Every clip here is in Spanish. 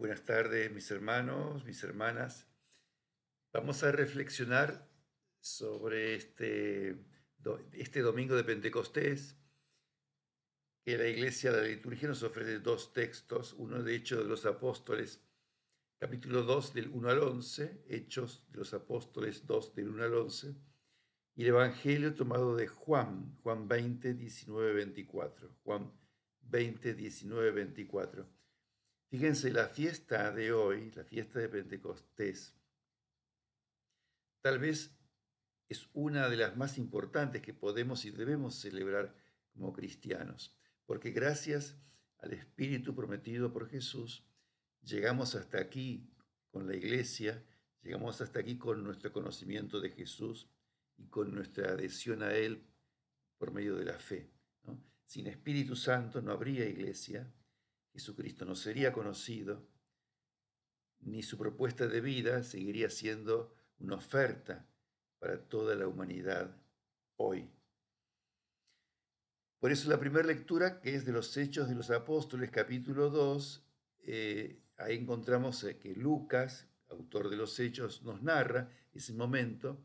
Buenas tardes, mis hermanos, mis hermanas. Vamos a reflexionar sobre este domingo de Pentecostés, que la Iglesia, la liturgia nos ofrece dos textos, uno de Hechos de los Apóstoles, capítulo 2 del 1 al 11, Hechos de los Apóstoles 2 del 1 al 11, y el Evangelio tomado de Juan 20, 19, 24. Juan 20, 19, 24. Fíjense, la fiesta de hoy, la fiesta de Pentecostés, tal vez es una de las más importantes que podemos y debemos celebrar como cristianos, porque gracias al Espíritu prometido por Jesús, llegamos hasta aquí con la Iglesia, llegamos hasta aquí con nuestro conocimiento de Jesús y con nuestra adhesión a Él por medio de la fe, ¿no? Sin Espíritu Santo no habría Iglesia, Jesucristo no sería conocido, ni su propuesta de vida seguiría siendo una oferta para toda la humanidad hoy. Por eso la primera lectura, que es de los Hechos de los Apóstoles, capítulo 2, ahí encontramos que Lucas, autor de los Hechos, nos narra ese momento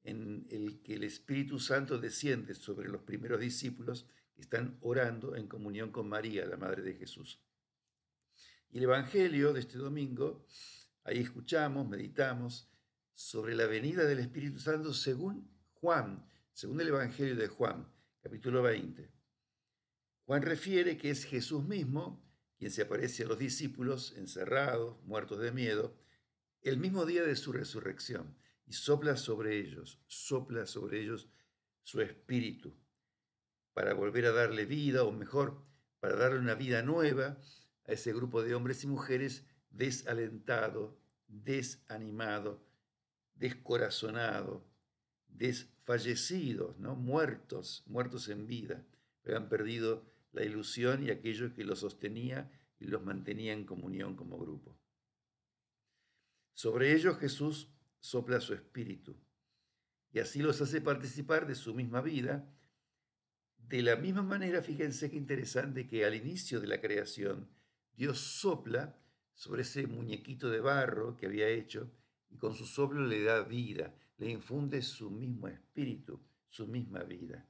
en el que el Espíritu Santo desciende sobre los primeros discípulos que están orando en comunión con María, la Madre de Jesús. Y el Evangelio de este domingo, ahí escuchamos, meditamos sobre la venida del Espíritu Santo según Juan, según el Evangelio de Juan, capítulo 20. Juan refiere que es Jesús mismo quien se aparece a los discípulos encerrados, muertos de miedo, el mismo día de su resurrección y sopla sobre ellos su espíritu para volver a darle vida, o mejor, para darle una vida nueva a ese grupo de hombres y mujeres desalentado, desanimado, descorazonado, desfallecidos, ¿no? Muertos en vida, que han perdido la ilusión y aquello que los sostenía y los mantenía en comunión como grupo. Sobre ellos Jesús sopla su espíritu y así los hace participar de su misma vida. De la misma manera, fíjense qué interesante que al inicio de la creación, Dios sopla sobre ese muñequito de barro que había hecho y con su soplo le da vida, le infunde su mismo espíritu, su misma vida.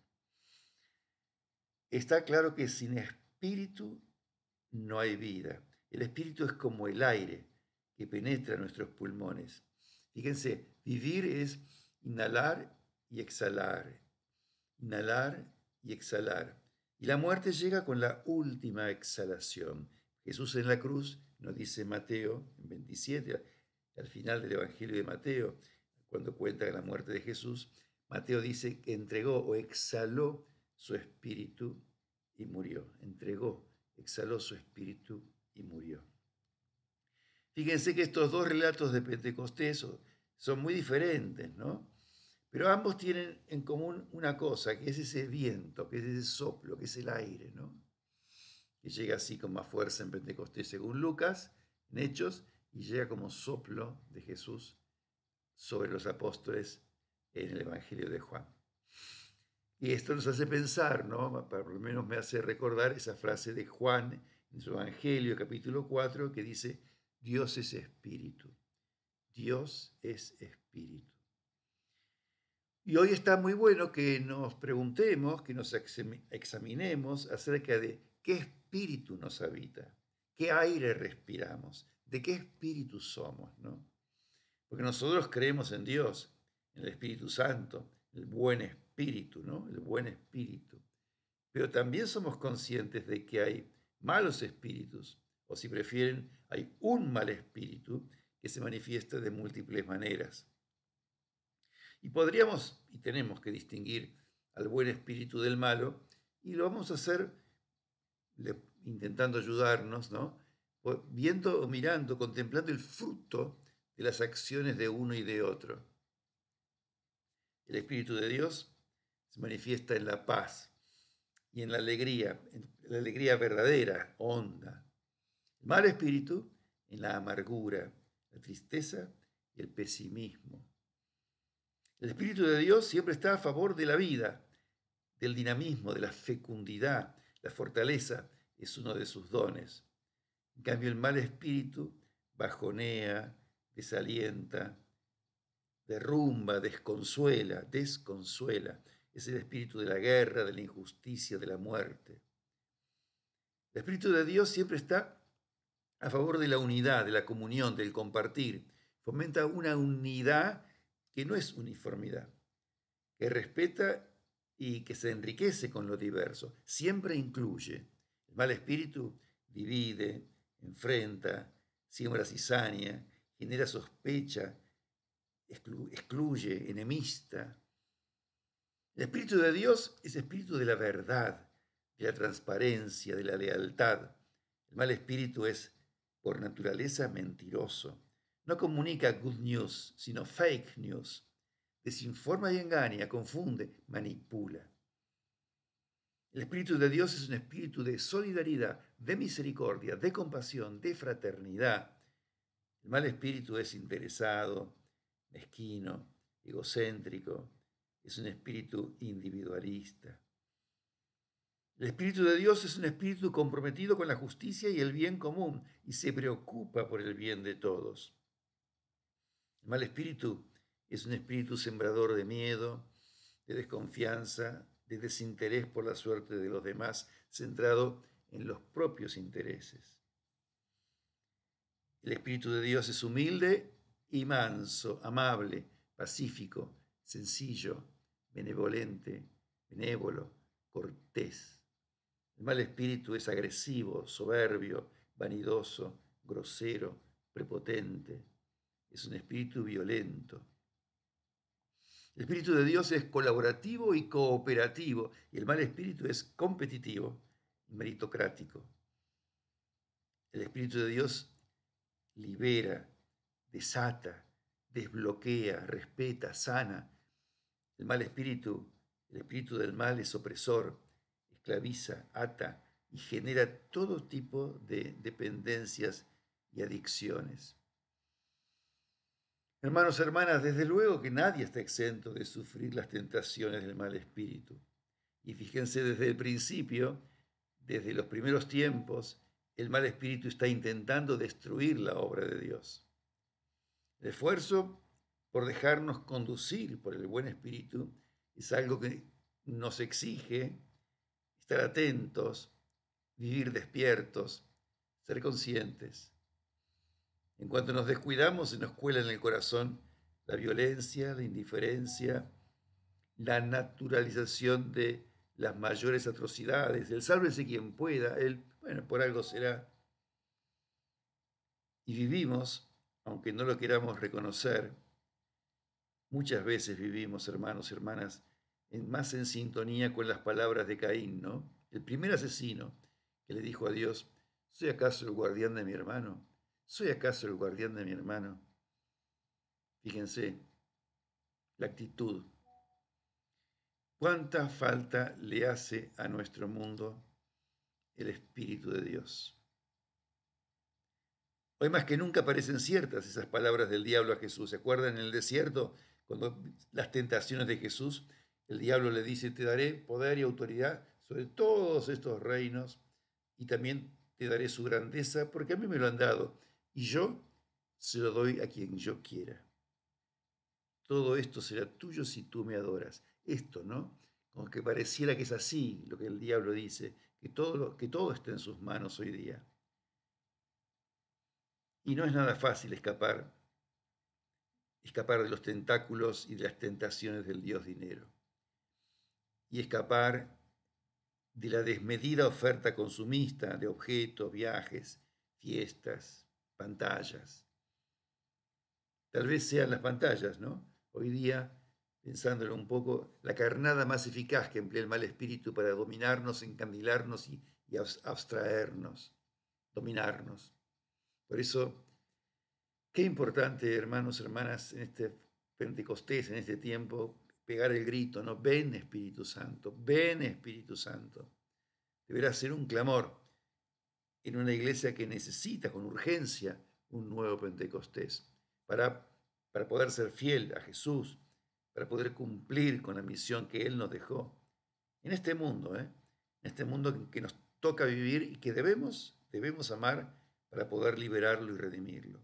Está claro que sin espíritu no hay vida. El espíritu es como el aire que penetra nuestros pulmones. Fíjense, vivir es inhalar y exhalar, inhalar y exhalar. Y la muerte llega con la última exhalación. Jesús en la cruz, nos dice Mateo en 27, al final del Evangelio de Mateo, cuando cuenta la muerte de Jesús, Mateo dice que entregó o exhaló su espíritu y murió. Entregó, exhaló su espíritu y murió. Fíjense que estos dos relatos de Pentecostés son muy diferentes, ¿no? Pero ambos tienen en común una cosa, que es ese viento, que es ese soplo, que es el aire, ¿no? Que llega así con más fuerza en Pentecostés, según Lucas, en Hechos, y llega como soplo de Jesús sobre los apóstoles en el Evangelio de Juan. Y esto nos hace pensar, ¿no? Por lo menos me hace recordar esa frase de Juan en su Evangelio, capítulo 4, que dice, Dios es espíritu. Dios es espíritu. Y hoy está muy bueno que nos preguntemos, que nos examinemos acerca de qué espíritu nos habita, qué aire respiramos, de qué espíritu somos, ¿no? Porque nosotros creemos en Dios, en el Espíritu Santo, el buen espíritu, ¿no? El buen espíritu. Pero también somos conscientes de que hay malos espíritus, o si prefieren, hay un mal espíritu que se manifiesta de múltiples maneras. Y podríamos y tenemos que distinguir al buen espíritu del malo, y lo vamos a hacer intentando ayudarnos, ¿no? Viendo o mirando, contemplando el fruto de las acciones de uno y de otro. El Espíritu de Dios se manifiesta en la paz y en la alegría verdadera, honda. El mal espíritu en la amargura, la tristeza y el pesimismo. El Espíritu de Dios siempre está a favor de la vida, del dinamismo, de la fecundidad. La fortaleza es uno de sus dones. En cambio, el mal espíritu bajonea, desalienta, derrumba, desconsuela. Es el espíritu de la guerra, de la injusticia, de la muerte. El Espíritu de Dios siempre está a favor de la unidad, de la comunión, del compartir. Fomenta una unidad que no es uniformidad, que respeta y que se enriquece con lo diverso. Siempre incluye. El mal espíritu divide, enfrenta, siembra cizaña, genera sospecha, excluye, enemista. El Espíritu de Dios es espíritu de la verdad, de la transparencia, de la lealtad. El mal espíritu es, por naturaleza, mentiroso. No comunica good news, sino fake news. Desinforma y engaña, confunde, manipula. El Espíritu de Dios es un espíritu de solidaridad, de misericordia, de compasión, de fraternidad. El mal espíritu es interesado, mezquino, egocéntrico, es un espíritu individualista. El Espíritu de Dios es un espíritu comprometido con la justicia y el bien común y se preocupa por el bien de todos. El mal espíritu es un espíritu sembrador de miedo, de desconfianza, de desinterés por la suerte de los demás, centrado en los propios intereses. El Espíritu de Dios es humilde y manso, amable, pacífico, sencillo, benevolente, benévolo, cortés. El mal espíritu es agresivo, soberbio, vanidoso, grosero, prepotente. Es un espíritu violento. El espíritu de Dios es colaborativo y cooperativo, y el mal espíritu es competitivo y meritocrático. El espíritu de Dios libera, desata, desbloquea, respeta, sana. El mal espíritu, el espíritu del mal es opresor, esclaviza, ata y genera todo tipo de dependencias y adicciones. Hermanos, hermanas, desde luego que nadie está exento de sufrir las tentaciones del mal espíritu. Y fíjense, desde el principio, desde los primeros tiempos, el mal espíritu está intentando destruir la obra de Dios. El esfuerzo por dejarnos conducir por el buen espíritu es algo que nos exige estar atentos, vivir despiertos, ser conscientes. En cuanto nos descuidamos, se nos cuela en el corazón la violencia, la indiferencia, la naturalización de las mayores atrocidades, el sálvese quien pueda, bueno, por algo será. Y vivimos, aunque no lo queramos reconocer, muchas veces vivimos, hermanos y hermanas, más en sintonía con las palabras de Caín, ¿no? El primer asesino que le dijo a Dios, ¿soy acaso el guardián de mi hermano? ¿Soy acaso el guardián de mi hermano? Fíjense, la actitud. ¿Cuánta falta le hace a nuestro mundo el Espíritu de Dios? Hoy más que nunca parecen ciertas esas palabras del diablo a Jesús. ¿Se acuerdan en el desierto? Cuando las tentaciones de Jesús, el diablo le dice, te daré poder y autoridad sobre todos estos reinos y también te daré su grandeza porque a mí me lo han dado y yo se lo doy a quien yo quiera. Todo esto será tuyo si tú me adoras. Esto, ¿no? Como que pareciera que es así lo que el diablo dice, que todo está en sus manos hoy día. Y no es nada fácil escapar de los tentáculos y de las tentaciones del Dios dinero. Y escapar de la desmedida oferta consumista de objetos, viajes, fiestas, pantallas. Tal vez sean las pantallas, ¿no? Hoy día, pensándolo un poco, la carnada más eficaz que emplea el mal espíritu para dominarnos, encandilarnos y abstraernos, dominarnos. Por eso, qué importante, hermanos, hermanas, en este Pentecostés, en este tiempo, pegar el grito, ¿no? Ven Espíritu Santo, ven Espíritu Santo. Deberá ser un clamor en una iglesia que necesita con urgencia un nuevo Pentecostés para poder ser fiel a Jesús, para poder cumplir con la misión que Él nos dejó en este mundo que nos toca vivir y que debemos amar para poder liberarlo y redimirlo.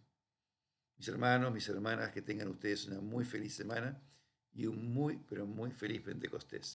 Mis hermanos, mis hermanas, que tengan ustedes una muy feliz semana y un muy, pero muy feliz Pentecostés.